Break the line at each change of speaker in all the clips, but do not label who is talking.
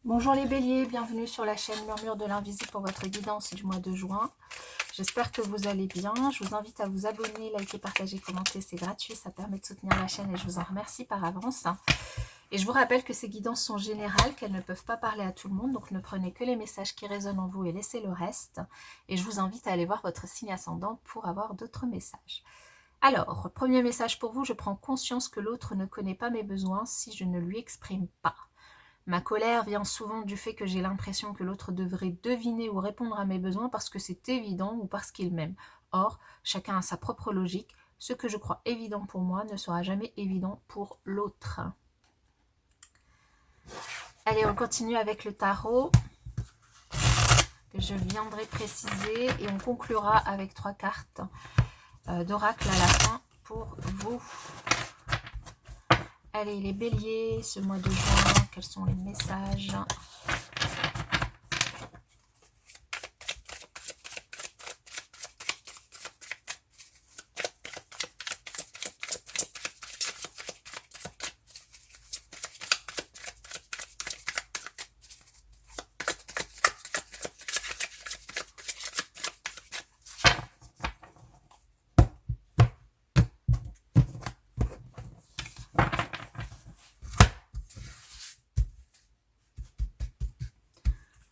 Bonjour les béliers, bienvenue sur la chaîne Murmure de l'Invisible pour votre guidance du mois de juin. J'espère que vous allez bien. Je vous invite à vous abonner, liker, partager, commenter, c'est gratuit, ça permet de soutenir la chaîne et je vous en remercie par avance. Et je vous rappelle que ces guidances sont générales, qu'elles ne peuvent pas parler à tout le monde, donc ne prenez que les messages qui résonnent en vous et laissez le reste. Et je vous invite à aller voir votre signe ascendant pour avoir d'autres messages. Alors, premier message pour vous, je prends conscience que l'autre ne connaît pas mes besoins si je ne lui exprime pas. Ma colère vient souvent du fait que j'ai l'impression que l'autre devrait deviner ou répondre à mes besoins parce que c'est évident ou parce qu'il m'aime. Or, chacun a sa propre logique. Ce que je crois évident pour moi ne sera jamais évident pour l'autre. Allez, on continue avec le tarot que je viendrai préciser et on conclura avec 3 cartes d'oracle à la fin pour vous. Allez, les béliers, ce mois de juin, quels sont les messages ?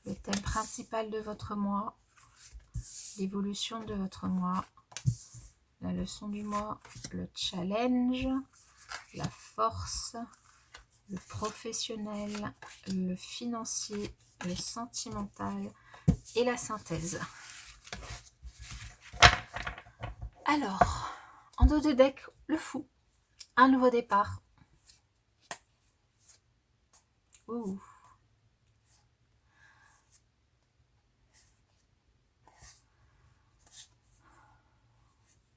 Le thème principal de votre mois, l'évolution de votre mois, la leçon du mois, le challenge, la force, le professionnel, le financier, le sentimental et la synthèse. Alors, en dos de deck, le fou, un nouveau départ. Ouh.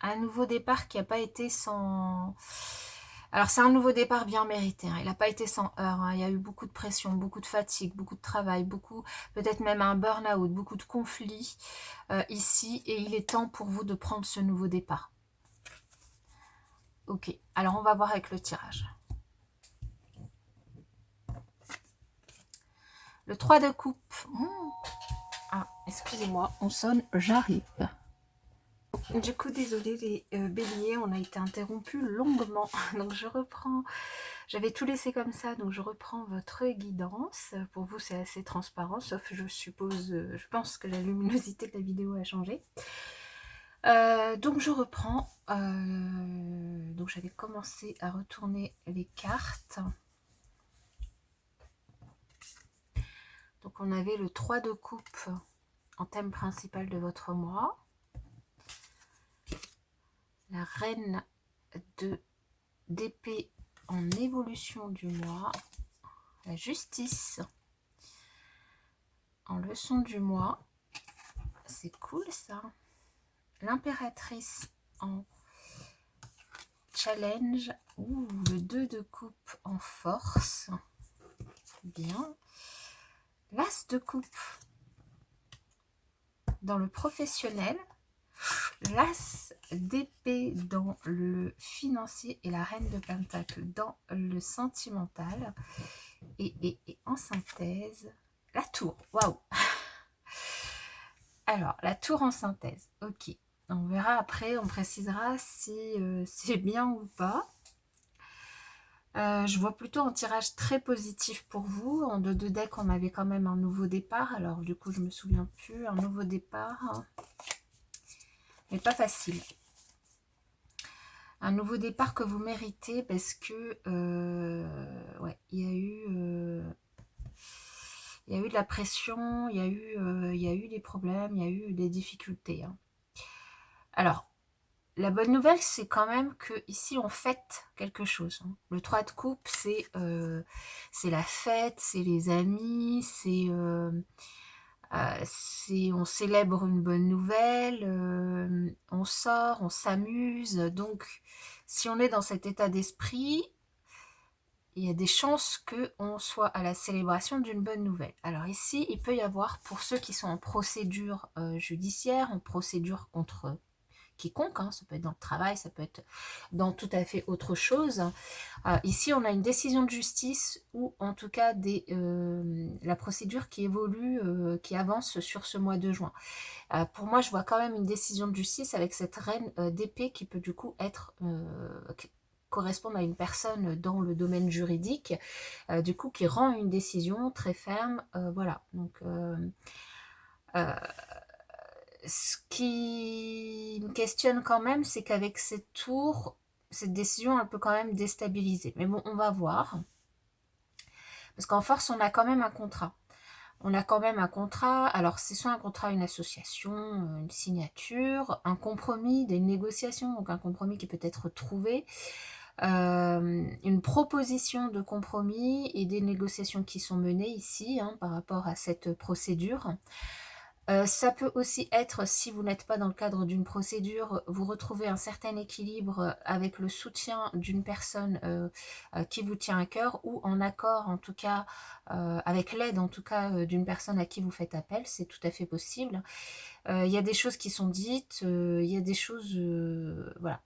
Un nouveau départ qui n'a pas été sans... Alors c'est un nouveau départ bien mérité, hein. Il n'a pas été sans heurts, hein. Il y a eu beaucoup de pression, beaucoup de fatigue, beaucoup de travail, beaucoup, peut-être même un burn-out, beaucoup de conflits ici. Et il est temps pour vous de prendre ce nouveau départ. Ok, alors on va voir avec le tirage. Le 3 de coupe. Ah, excusez-moi, on sonne, j'arrive. Du coup, désolé les béliers, on a été interrompus longuement. Donc je reprends, j'avais tout laissé comme ça, donc je reprends votre guidance. Pour vous, c'est assez transparent, sauf je suppose, je pense que la luminosité de la vidéo a changé. Donc je reprends. Donc j'avais commencé à retourner les cartes. Donc on avait le 3 de coupe en thème principal de votre mois. La reine d'épée en évolution du mois. La justice en leçon du mois. C'est cool ça. L'impératrice en challenge. Ouh, le 2 de coupe en force. Bien. L'as de coupe dans le professionnel. L'as d'épée dans le financier et la reine de pentacle dans le sentimental. Et en synthèse, la tour. Waouh! Alors, la tour en synthèse. Ok. On verra après, on précisera si c'est bien ou pas. Je vois plutôt un tirage très positif pour vous. En deux de deck, on avait quand même un nouveau départ. Alors, du coup, je me souviens plus. Un nouveau départ. Mais pas facile. Un nouveau départ que vous méritez parce que ouais, il y a eu de la pression, il y a eu des problèmes, il y a eu des difficultés. Hein. Alors, la bonne nouvelle, c'est quand même que ici on fête quelque chose. Hein. Le 3 de coupe, c'est la fête, c'est les amis, on célèbre une bonne nouvelle, on sort, on s'amuse. Donc, si on est dans cet état d'esprit, il y a des chances qu'on soit à la célébration d'une bonne nouvelle. Alors ici, il peut y avoir, pour ceux qui sont en procédure judiciaire, en procédure contre quiconque, hein, ça peut être dans le travail, ça peut être dans tout à fait autre chose. Ici, on a une décision de justice ou en tout cas la procédure qui évolue, qui avance sur ce mois de juin. Pour moi, je vois quand même une décision de justice avec cette reine d'épée qui peut du coup être... correspondre à une personne dans le domaine juridique, du coup qui rend une décision très ferme, voilà. Donc ce qui me questionne quand même, c'est qu'avec cette tour, cette décision, elle peut quand même déstabiliser. Mais bon, on va voir. Parce qu'en force, on a quand même un contrat. On a quand même un contrat. Alors, c'est soit un contrat, une association, une signature, un compromis, des négociations, donc un compromis qui peut être trouvé, une proposition de compromis et des négociations qui sont menées ici, hein, par rapport à cette procédure. Ça peut aussi être, si vous n'êtes pas dans le cadre d'une procédure, vous retrouvez un certain équilibre avec le soutien d'une personne qui vous tient à cœur ou en accord en tout cas, avec l'aide en tout cas d'une personne à qui vous faites appel, c'est tout à fait possible. Il y a des choses qui sont dites, il y a des choses... voilà.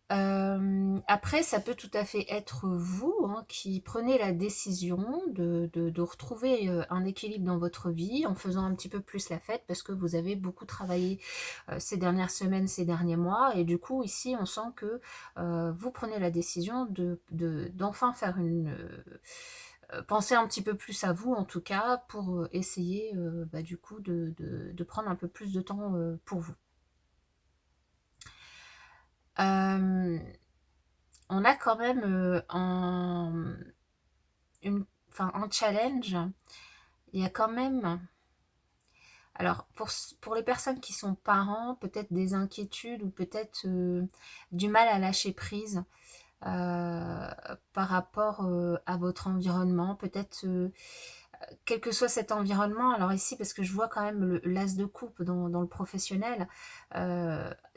Après, ça peut tout à fait être vous, hein, qui prenez la décision de retrouver un équilibre dans votre vie en faisant un petit peu plus la fête parce que vous avez beaucoup travaillé ces dernières semaines, ces derniers mois. Et du coup, ici, on sent que vous prenez la décision d'enfin faire penser un petit peu plus à vous, en tout cas, pour essayer, du coup, de prendre un peu plus de temps pour vous. On a quand même un challenge. Il y a quand même... Alors, pour les personnes qui sont parents, peut-être des inquiétudes ou peut-être du mal à lâcher prise par rapport à votre environnement. Peut-être quel que soit cet environnement, alors ici, parce que je vois quand même l'as de coupe dans le professionnel,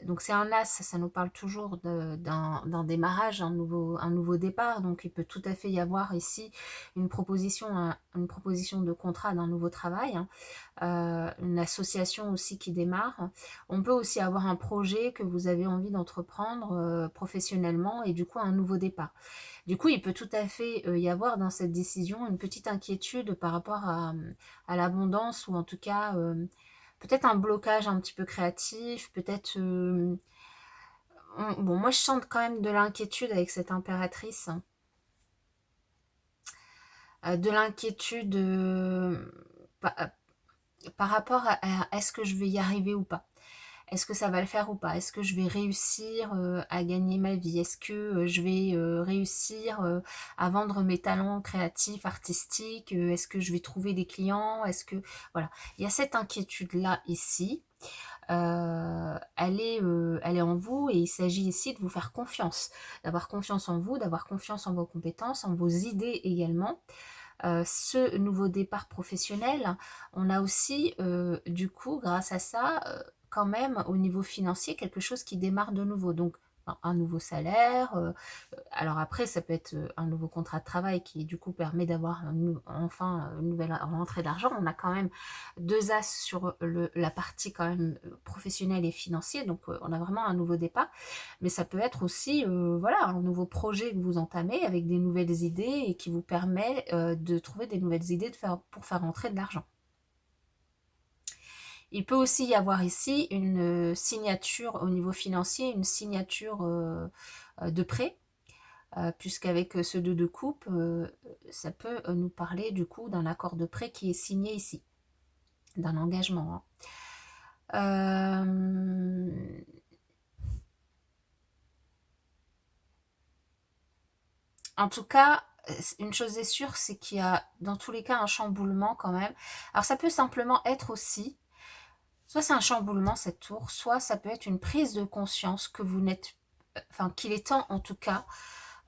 donc c'est un as, ça nous parle toujours d'un démarrage, un nouveau départ, donc il peut tout à fait y avoir ici une proposition de contrat d'un nouveau travail, hein, une association aussi qui démarre. On peut aussi avoir un projet que vous avez envie d'entreprendre professionnellement et du coup un nouveau départ. Du coup, il peut tout à fait y avoir dans cette décision une petite inquiétude par rapport à l'abondance ou en tout cas peut-être un blocage un petit peu créatif, peut-être... bon, moi je sens quand même de l'inquiétude avec cette impératrice, de l'inquiétude par rapport à est-ce que je vais y arriver ou pas. Est-ce que ça va le faire ou pas? Est-ce que je vais réussir à gagner ma vie? Est-ce que je vais réussir à vendre mes talents créatifs, artistiques? Est-ce que je vais trouver des clients? Est-ce que... Voilà. Il y a cette inquiétude-là ici. Elle est en vous et il s'agit ici de vous faire confiance. D'avoir confiance en vous, d'avoir confiance en vos compétences, en vos idées également. Ce nouveau départ professionnel, on a aussi, du coup, grâce à ça, quand même, au niveau financier, quelque chose qui démarre de nouveau. Donc, un nouveau salaire. Alors après, ça peut être un nouveau contrat de travail qui, du coup, permet d'avoir enfin une nouvelle rentrée d'argent. On a quand même deux as sur la partie quand même professionnelle et financière. Donc, on a vraiment un nouveau départ. Mais ça peut être aussi, voilà, un nouveau projet que vous entamez avec des nouvelles idées et qui vous permet de trouver des nouvelles idées pour faire rentrer de l'argent. Il peut aussi y avoir ici une signature au niveau financier, une signature de prêt, puisqu'avec ce 2 de coupe, ça peut nous parler du coup d'un accord de prêt qui est signé ici, d'un engagement. En tout cas, une chose est sûre, c'est qu'il y a dans tous les cas un chamboulement quand même. Alors ça peut simplement être aussi, soit c'est un chamboulement cette tour, soit ça peut être une prise de conscience que vous n'êtes, qu'il est temps en tout cas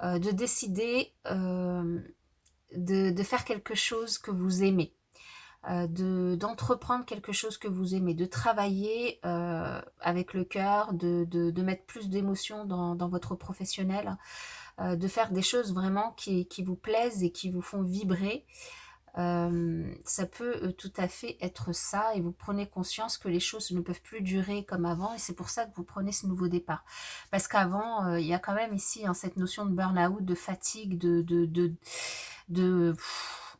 de décider de faire quelque chose que vous aimez, d'entreprendre quelque chose que vous aimez, de travailler avec le cœur, de mettre plus d'émotion dans votre professionnel, de faire des choses vraiment qui vous plaisent et qui vous font vibrer. Ça peut tout à fait être ça, et vous prenez conscience que les choses ne peuvent plus durer comme avant, et c'est pour ça que vous prenez ce nouveau départ. Parce qu'avant, il y a quand même ici hein, cette notion de burn-out, de fatigue,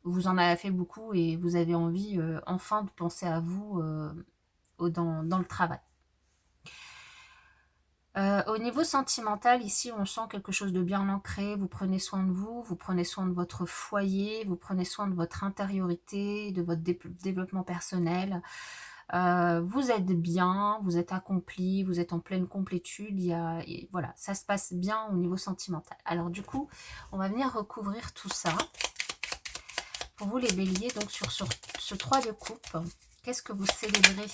vous en avez fait beaucoup et vous avez envie enfin de penser à vous dans le travail. Au niveau sentimental, ici, on sent quelque chose de bien ancré. Vous prenez soin de vous, vous prenez soin de votre foyer, vous prenez soin de votre intériorité, de votre développement personnel. Vous êtes bien, vous êtes accompli, vous êtes en pleine complétude. Voilà, ça se passe bien au niveau sentimental. Alors du coup, on va venir recouvrir tout ça. Pour vous les béliers, donc sur ce 3 de coupe, qu'est-ce que vous célébrez ?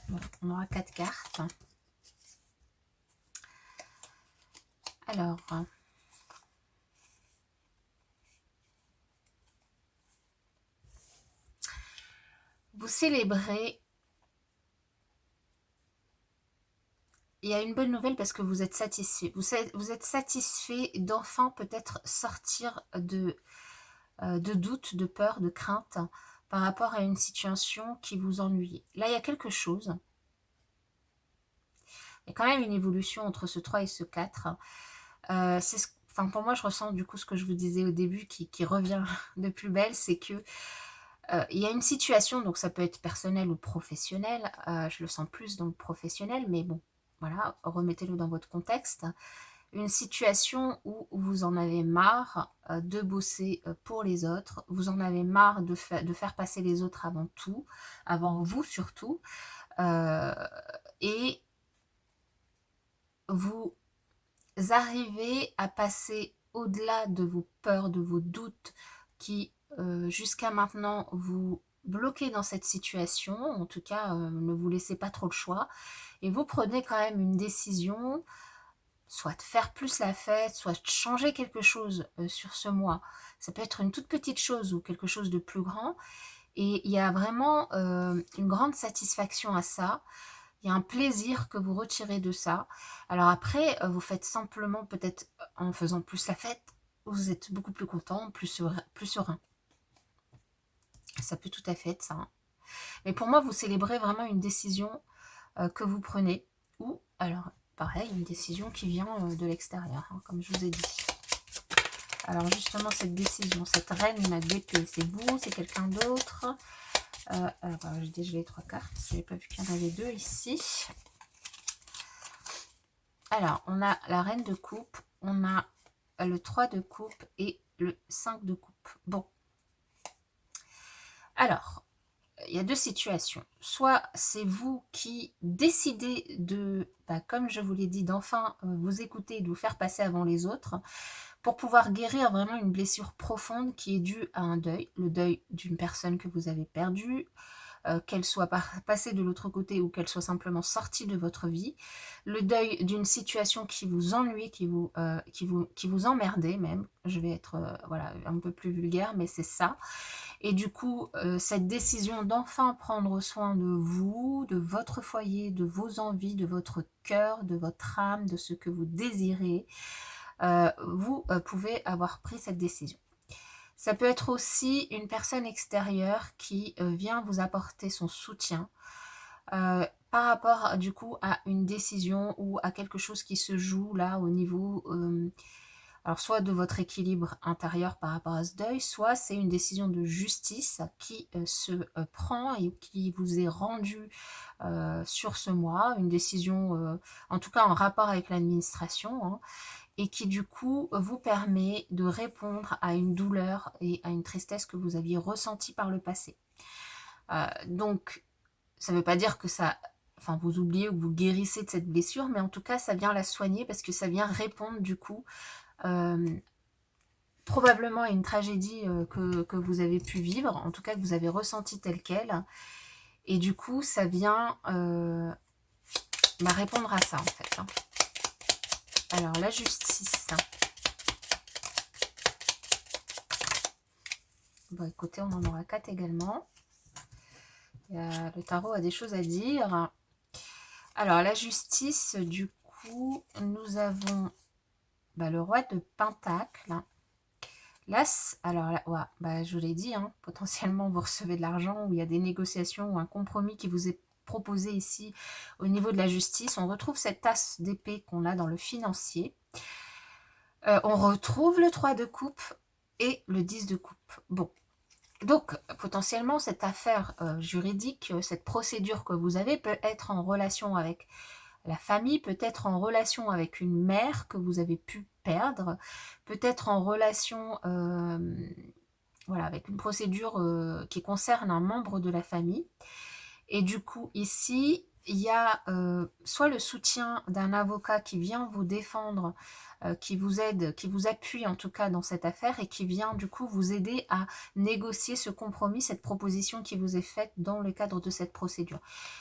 Bon, on aura 4 cartes. Alors, vous célébrez. Il y a une bonne nouvelle parce que vous êtes satisfait. Vous êtes satisfait d'enfin peut-être sortir de doute, de peur, de crainte par rapport à une situation qui vous ennuyait. Là, il y a quelque chose. Il y a quand même une évolution entre ce 3 et ce 4. Enfin, pour moi, je ressens du coup ce que je vous disais au début qui revient de plus belle, c'est que il y a une situation, donc ça peut être personnel ou professionnel, je le sens plus dans le professionnel, mais bon, voilà, remettez-le dans votre contexte. Une situation où vous en avez marre de bosser pour les autres, vous en avez marre de faire passer les autres avant tout, avant vous surtout, et vous arrivez à passer au-delà de vos peurs, de vos doutes qui jusqu'à maintenant vous bloquez dans cette situation. En tout cas, ne vous laissez pas trop le choix. Et vous prenez quand même une décision, soit de faire plus la fête, soit de changer quelque chose sur ce mois. Ça peut être une toute petite chose ou quelque chose de plus grand. Et il y a vraiment une grande satisfaction à ça. Il y a un plaisir que vous retirez de ça. Alors après, vous faites simplement, peut-être en faisant plus la fête, vous êtes beaucoup plus content, plus serein. Ça peut tout à fait être ça. Hein. Mais pour moi, vous célébrez vraiment une décision que vous prenez. Ou, alors, pareil, une décision qui vient de l'extérieur, hein, comme je vous ai dit. Alors justement, cette décision, cette reine d'épée, c'est vous, c'est quelqu'un d'autre. Alors, j'ai déjà les 3 cartes, je n'avais pas vu qu'il y en avait 2 ici. Alors, on a la reine de coupe, on a le 3 de coupe et le 5 de coupe. Bon. Alors, il y a 2 situations. Soit c'est vous qui décidez de, comme je vous l'ai dit, d'enfin vous écouter et de vous faire passer avant les autres pour pouvoir guérir vraiment une blessure profonde qui est due à un deuil. Le deuil d'une personne que vous avez perdue, qu'elle soit passée de l'autre côté ou qu'elle soit simplement sortie de votre vie, le deuil d'une situation qui vous ennuie, qui vous emmerdait même, je vais être voilà, un peu plus vulgaire, mais c'est ça, et du coup, cette décision d'enfin prendre soin de vous, de votre foyer, de vos envies, de votre cœur, de votre âme, de ce que vous désirez, vous pouvez avoir pris cette décision. Ça peut être aussi une personne extérieure qui vient vous apporter son soutien par rapport du coup à une décision ou à quelque chose qui se joue là au niveau alors soit de votre équilibre intérieur par rapport à ce deuil, soit c'est une décision de justice qui se prend et qui vous est rendue sur ce mois, une décision en tout cas en rapport avec l'administration, hein, et qui du coup vous permet de répondre à une douleur et à une tristesse que vous aviez ressentie par le passé. Donc, ça ne veut pas dire que ça, enfin, vous oubliez ou vous guérissez de cette blessure, mais en tout cas, ça vient la soigner parce que ça vient répondre du coup probablement à une tragédie que vous avez pu vivre, en tout cas que vous avez ressenti telle qu'elle. Et du coup, ça vient répondre à ça en fait. Hein. Alors, la justice. Bon, écoutez, on en aura 4 également. Le tarot a des choses à dire. Alors, la justice, du coup, nous avons le roi de Pentacle. L'As, alors là, ouais, je vous l'ai dit, hein, potentiellement vous recevez de l'argent ou il y a des négociations ou un compromis qui vous est proposé ici au niveau de la justice. On retrouve cette As d'épée qu'on a dans le financier. On retrouve le 3 de coupe et le 10 de coupe. Bon, donc potentiellement cette affaire juridique, cette procédure que vous avez peut être en relation avec la famille, peut être en relation avec une mère que vous avez pu perdre, peut être en relation voilà, avec une procédure qui concerne un membre de la famille. Et du coup, ici, il y a soit le soutien d'un avocat qui vient vous défendre, qui vous aide, qui vous appuie en tout cas dans cette affaire et qui vient du coup vous aider à négocier ce compromis, cette proposition qui vous est faite dans le cadre de cette procédure.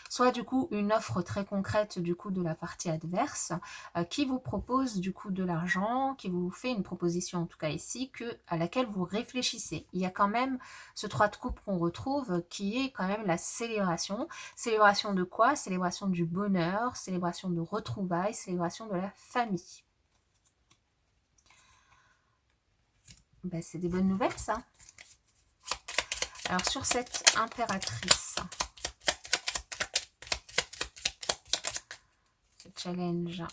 Soit du coup une offre très concrète du coup de la partie adverse qui vous propose du coup de l'argent, qui vous fait une proposition en tout cas ici à laquelle vous réfléchissez. Il y a quand même ce 3 de coupe qu'on retrouve qui est quand même la célébration. Célébration de quoi? Célébration du bonheur, célébration de retrouvailles, célébration de la famille. C'est des bonnes nouvelles, ça. Alors, sur cette impératrice, ce challenge,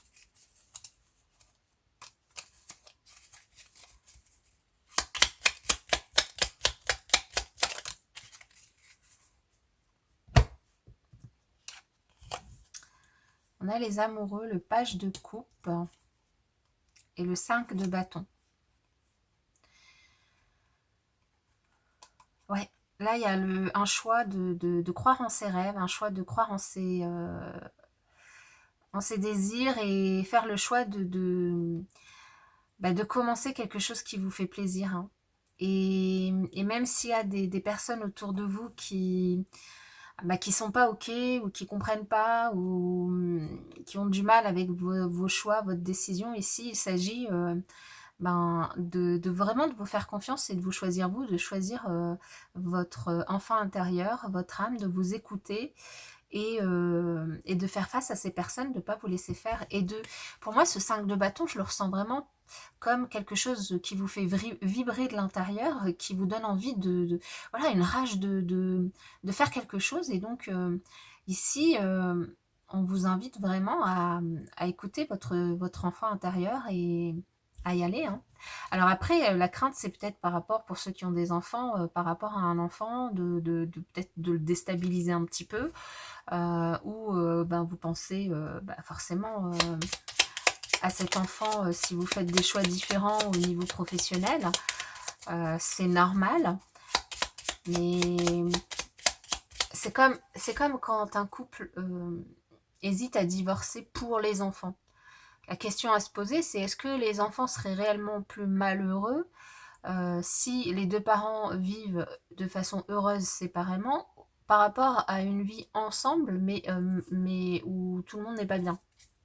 on a les amoureux, le page de coupe et le 5 de bâton. Ouais, là, il y a un choix de croire en ses rêves, un choix de croire en ses désirs et faire le choix de commencer quelque chose qui vous fait plaisir. Hein. Et même s'il y a des personnes autour de vous qui sont pas OK ou qui comprennent pas ou qui ont du mal avec vos choix, votre décision, ici, il s'agit de vraiment de vous faire confiance et de vous choisir vous, de choisir votre enfant intérieur, votre âme, de vous écouter et de faire face à ces personnes, de ne pas vous laisser faire. Et pour moi, ce 5 de bâton, je le ressens vraiment comme quelque chose qui vous fait vibrer de l'intérieur, qui vous donne envie voilà, une rage de faire quelque chose. Et donc, ici, on vous invite vraiment à écouter votre enfant intérieur et à y aller. Hein. Alors après, la crainte, c'est peut-être par rapport, pour ceux qui ont des enfants, par rapport à un enfant, peut-être de le déstabiliser un petit peu, ou vous pensez forcément à cet enfant si vous faites des choix différents au niveau professionnel. C'est normal, mais c'est comme quand un couple hésite à divorcer pour les enfants. La question à se poser, c'est est-ce que les enfants seraient réellement plus malheureux si les deux parents vivent de façon heureuse séparément par rapport à une vie ensemble, mais où tout le monde n'est pas bien.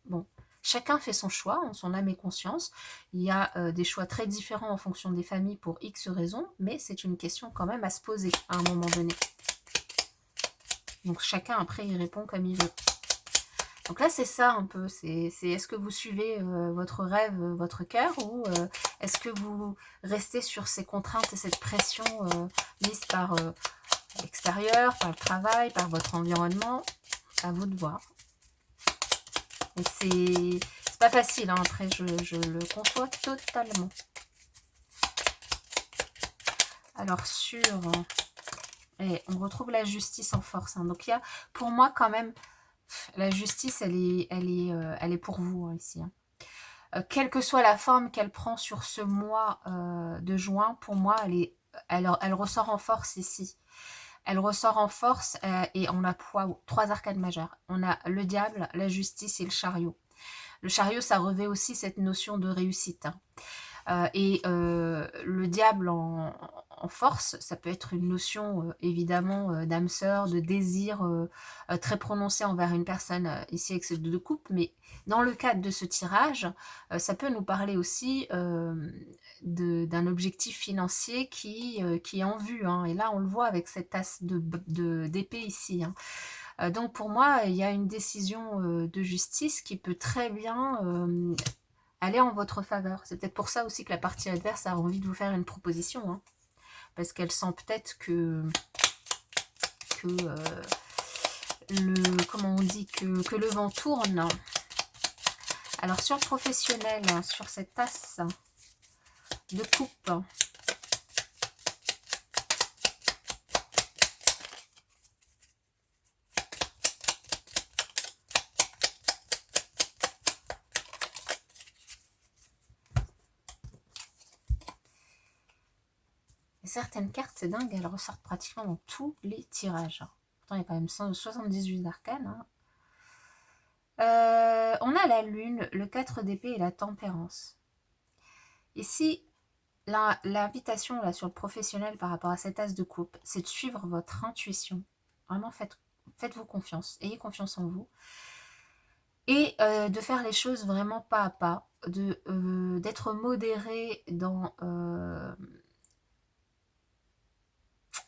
Bon, chacun fait son choix, en son âme et conscience. Il y a des choix très différents en fonction des familles pour X raisons, mais c'est une question quand même à se poser à un moment donné. Donc chacun après y répond comme il veut. Donc là, c'est ça un peu, c'est est-ce que vous suivez votre rêve, votre cœur, ou est-ce que vous restez sur ces contraintes et cette pression mise par l'extérieur, par le travail, par votre environnement? À vous de voir. Et c'est pas facile, hein, après, je le conçois totalement. Alors et on retrouve la justice en force. Hein. Donc il y a, pour moi, quand même, la justice, elle est pour vous hein, ici. Hein. Quelle que soit la forme qu'elle prend sur ce mois de juin, pour moi, elle ressort en force ici. Elle ressort en force et on a 3 arcades majeures. On a le diable, la justice et le chariot. Le chariot, ça revêt aussi cette notion de réussite. Hein. Le diable en force, ça peut être une notion évidemment d'âme sœur, de désir très prononcé envers une personne ici avec ce 2 de coupe, mais dans le cadre de ce tirage, ça peut nous parler aussi d'un objectif financier qui est en vue. Hein, et là, on le voit avec cette as d'épée ici. Hein. Donc pour moi, il y a une décision de justice qui peut très bien aller en votre faveur. C'est peut-être pour ça aussi que la partie adverse a envie de vous faire une proposition, hein, parce qu'elle sent peut-être que comment on dit, que le vent tourne. Alors sur le professionnel, sur cette tasse de coupe, certaines cartes, c'est dingue, elles ressortent pratiquement dans tous les tirages. Pourtant, il y a quand même 78 arcanes. Hein. On a la lune, le 4 d'épée et la tempérance. Ici, l'invitation là sur le professionnel par rapport à cet as de coupe, c'est de suivre votre intuition. Vraiment, faites-vous confiance, ayez confiance en vous. Et de faire les choses vraiment pas à pas, d'être modéré dans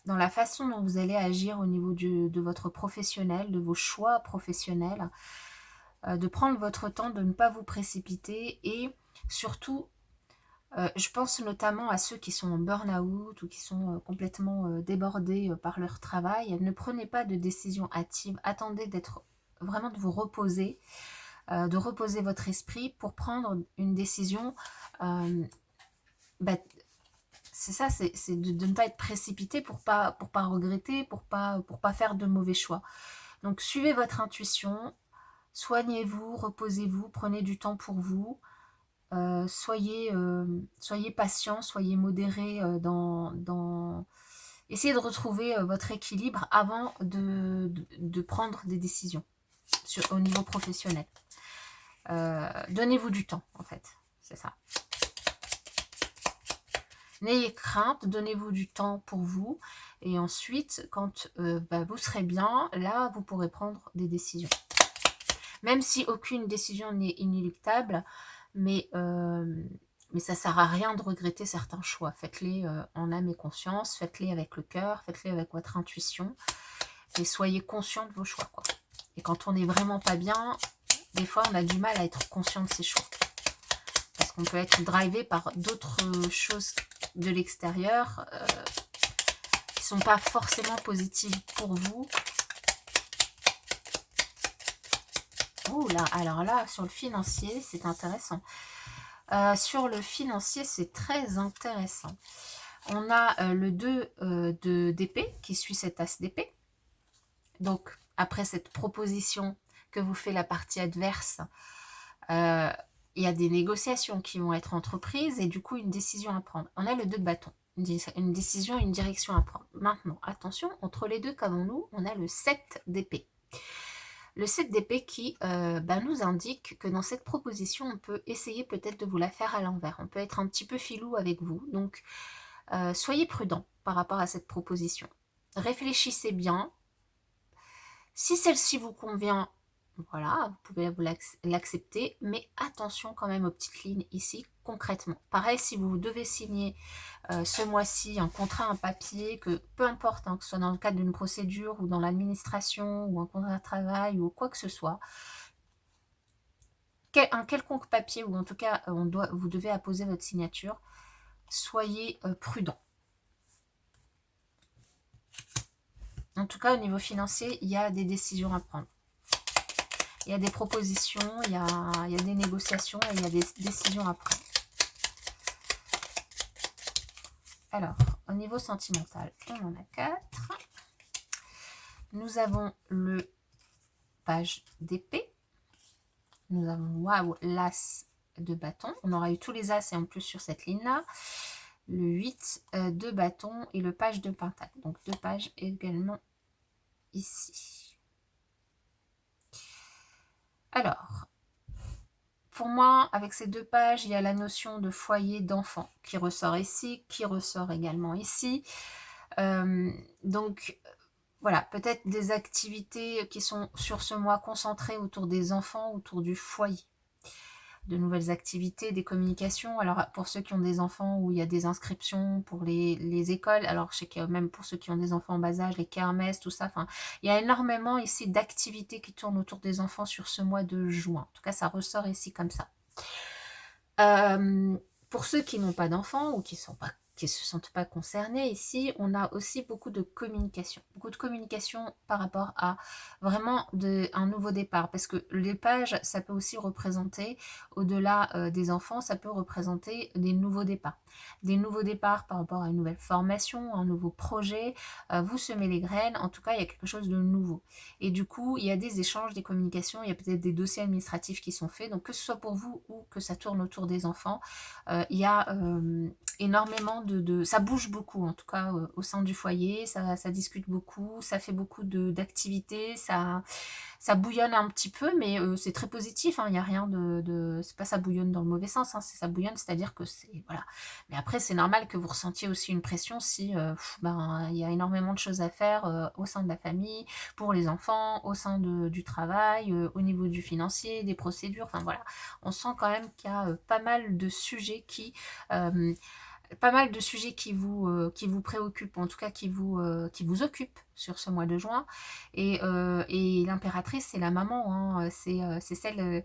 la façon dont vous allez agir au niveau de votre professionnel, de vos choix professionnels, de prendre votre temps, de ne pas vous précipiter et surtout, je pense notamment à ceux qui sont en burn-out ou qui sont complètement débordés par leur travail. Ne prenez pas de décision hâtive, attendez vraiment de vous reposer, de reposer votre esprit pour prendre une décision. C'est ça, c'est de ne pas être précipité pour pas regretter, pour pas faire de mauvais choix. Donc suivez votre intuition, soignez-vous, reposez-vous, prenez du temps pour vous, soyez patient, soyez modéré essayez de retrouver votre équilibre avant de prendre des décisions au niveau professionnel. Donnez-vous du temps, en fait, c'est ça. N'ayez crainte, donnez-vous du temps pour vous. Et ensuite, quand vous serez bien, là, vous pourrez prendre des décisions. Même si aucune décision n'est inéluctable, mais ça ne sert à rien de regretter certains choix. Faites-les en âme et conscience, faites-les avec le cœur, faites-les avec votre intuition. Et soyez conscient de vos choix, quoi. Et quand on n'est vraiment pas bien, des fois, on a du mal à être conscient de ses choix. Parce qu'on peut être drivé par d'autres choses de l'extérieur qui ne sont pas forcément positives pour vous. Oh là, alors là, sur le financier, c'est intéressant. Sur le financier, c'est très intéressant. On a le 2 d'épée qui suit cet as d'épée. Donc, après cette proposition que vous fait la partie adverse, il y a des négociations qui vont être entreprises et du coup une décision à prendre. On a le 2 de bâton, une décision, une direction à prendre. Maintenant, attention, entre les deux, qu'avons-nous? On a le 7 d'épée. Le 7 d'épée qui nous indique que dans cette proposition, on peut essayer peut-être de vous la faire à l'envers. On peut être un petit peu filou avec vous. Donc, soyez prudent par rapport à cette proposition. Réfléchissez bien. Si celle-ci vous convient, voilà, vous pouvez l'accepter, mais attention quand même aux petites lignes ici, concrètement. Pareil, si vous devez signer ce mois-ci un contrat, un papier, que peu importe, hein, que ce soit dans le cadre d'une procédure ou dans l'administration ou un contrat de travail ou quoi que ce soit, un quelconque papier ou en tout cas vous devez apposer votre signature, soyez prudent. En tout cas, au niveau financier, il y a des décisions à prendre. Il y a des propositions, il y a des négociations et il y a des décisions à prendre. Alors, au niveau sentimental, on en a 4. Nous avons le page d'épée. Nous avons, waouh, l'as de bâton. On aura eu tous les as et en plus sur cette ligne-là. Le 8 de bâton et le page de pentacle. Donc 2 pages également ici. Alors, pour moi, avec ces 2 pages, il y a la notion de foyer d'enfant qui ressort ici, qui ressort également ici. Donc, voilà, peut-être des activités qui sont sur ce mois concentrées autour des enfants, autour du foyer. de nouvelles activités, des communications. Alors pour ceux qui ont des enfants où il y a des inscriptions pour les écoles, alors je sais que même pour ceux qui ont des enfants en bas âge, les kermesses, tout ça, enfin, il y a énormément ici d'activités qui tournent autour des enfants sur ce mois de juin. En tout cas, ça ressort ici comme ça. Pour ceux qui n'ont pas d'enfants ou qui ne se sentent pas concernés, ici, on a aussi beaucoup de communication. Beaucoup de communication par rapport à vraiment un nouveau départ. Parce que les pages, ça peut aussi représenter, au-delà des enfants, ça peut représenter des nouveaux départs. Des nouveaux départs par rapport à une nouvelle formation, un nouveau projet. Vous semez les graines, en tout cas, il y a quelque chose de nouveau. Et du coup, il y a des échanges, des communications, il y a peut-être des dossiers administratifs qui sont faits. Donc, que ce soit pour vous ou que ça tourne autour des enfants, il y a énormément ça bouge beaucoup, en tout cas, au sein du foyer. Ça discute beaucoup, ça fait beaucoup d'activités, ça bouillonne un petit peu, mais c'est très positif, hein, il n'y a rien c'est pas ça bouillonne dans le mauvais sens, hein, c'est ça bouillonne, c'est-à-dire que c'est... Voilà. Mais après, c'est normal que vous ressentiez aussi une pression si il y a énormément de choses à faire au sein de la famille, pour les enfants, au sein du travail, au niveau du financier, des procédures, enfin voilà. On sent quand même qu'il y a pas mal de sujets qui vous préoccupent, en tout cas qui vous occupent sur ce mois de juin. Et l'impératrice, c'est la maman, hein, c'est celle...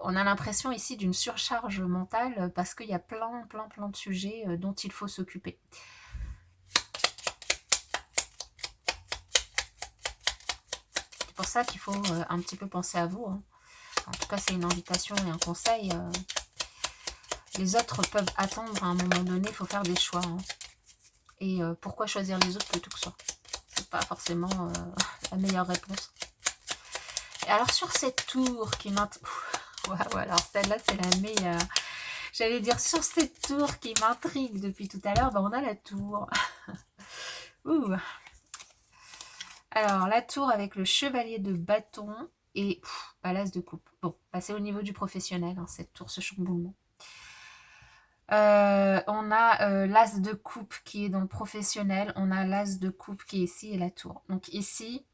on a l'impression ici d'une surcharge mentale parce qu'il y a plein de sujets dont il faut s'occuper. C'est pour ça qu'il faut un petit peu penser à vous, hein. En tout cas, c'est une invitation et un conseil. Les autres peuvent attendre à un moment donné, il faut faire des choix, hein. Et pourquoi choisir les autres plutôt que soi? C'est pas forcément la meilleure réponse. Et alors sur cette tour qui m'intrigue... Waouh, alors celle-là c'est la meilleure. J'allais dire sur cette tour qui m'intrigue depuis tout à l'heure, on a la tour. Ouh. Alors la tour avec le chevalier de bâton et l'as de coupe. Bon, c'est au niveau du professionnel, hein, cette tour, ce chamboulement. On a l'as de coupe qui est dans le professionnel, on a l'as de coupe qui est ici et la tour. Donc ici,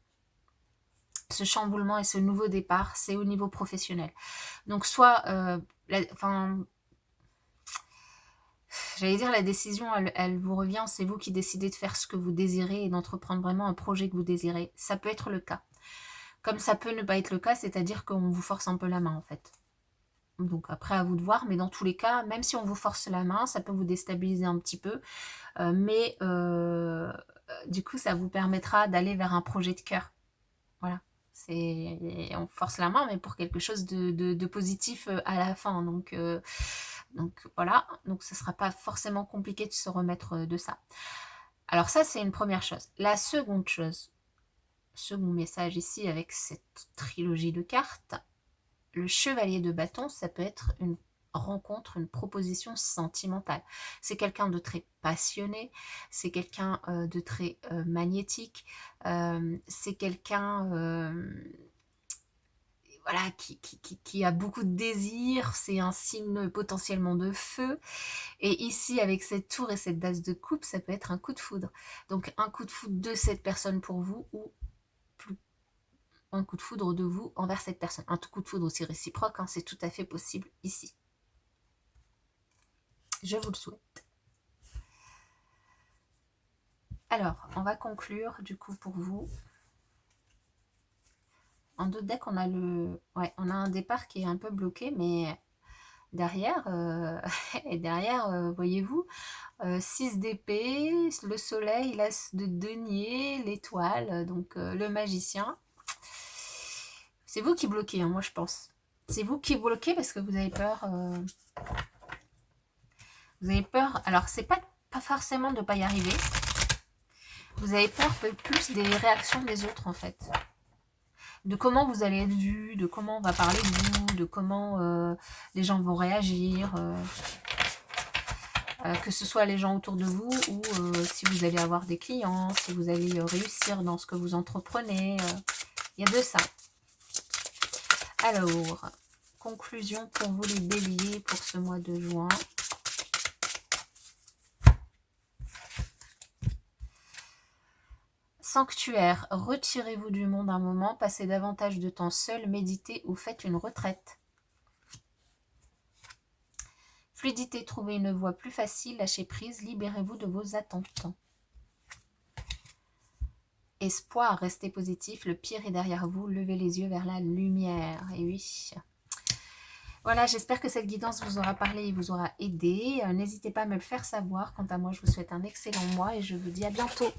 ce chamboulement et ce nouveau départ, c'est au niveau professionnel. Donc soit, j'allais dire la décision, elle vous revient, c'est vous qui décidez de faire ce que vous désirez et d'entreprendre vraiment un projet que vous désirez. Ça peut être le cas. Comme ça peut ne pas être le cas, c'est-à-dire qu'on vous force un peu la main en fait. Donc après, à vous de voir, mais dans tous les cas, même si on vous force la main, ça peut vous déstabiliser un petit peu. Mais du coup, ça vous permettra d'aller vers un projet de cœur. Voilà. On force la main, mais pour quelque chose de positif à la fin. Donc voilà. Donc ce ne sera pas forcément compliqué de se remettre de ça. Alors ça, c'est une première chose. La seconde chose, second message ici avec cette trilogie de cartes, le chevalier de bâton, ça peut être une rencontre, une proposition sentimentale. C'est quelqu'un de très passionné, c'est quelqu'un de très magnétique, c'est quelqu'un voilà, qui a beaucoup de désir, c'est un signe potentiellement de feu. Et ici, avec cette tour et cette as de coupe, ça peut être un coup de foudre. Donc un coup de foudre de cette personne pour vous ou un coup de foudre de vous envers cette personne. Un coup de foudre aussi réciproque, hein, c'est tout à fait possible ici. Je vous le souhaite. Alors, on va conclure du coup pour vous. En d'autres decks, on a on a un départ qui est un peu bloqué, mais derrière, voyez-vous, 6 d'épée, le soleil, l'as de denier, l'étoile, donc le magicien. C'est vous qui bloquez, hein, moi je pense. C'est vous qui bloquez parce que vous avez peur. Vous avez peur. Alors, c'est pas forcément de ne pas y arriver. Vous avez peur plus des réactions des autres, en fait. De comment vous allez être vu, de comment on va parler de vous, de comment les gens vont réagir. Que ce soit les gens autour de vous ou si vous allez avoir des clients, si vous allez réussir dans ce que vous entreprenez. Il y a de ça. Alors, conclusion pour vous les béliers pour ce mois de juin. Sanctuaire, retirez-vous du monde un moment, passez davantage de temps seul, méditez ou faites une retraite. Fluidité, trouvez une voie plus facile, lâchez prise, libérez-vous de vos attentes. Espoir, restez positif, le pire est derrière vous, levez les yeux vers la lumière. Et oui. Voilà, j'espère que cette guidance vous aura parlé et vous aura aidé. N'hésitez pas à me le faire savoir. Quant à moi, je vous souhaite un excellent mois et je vous dis à bientôt.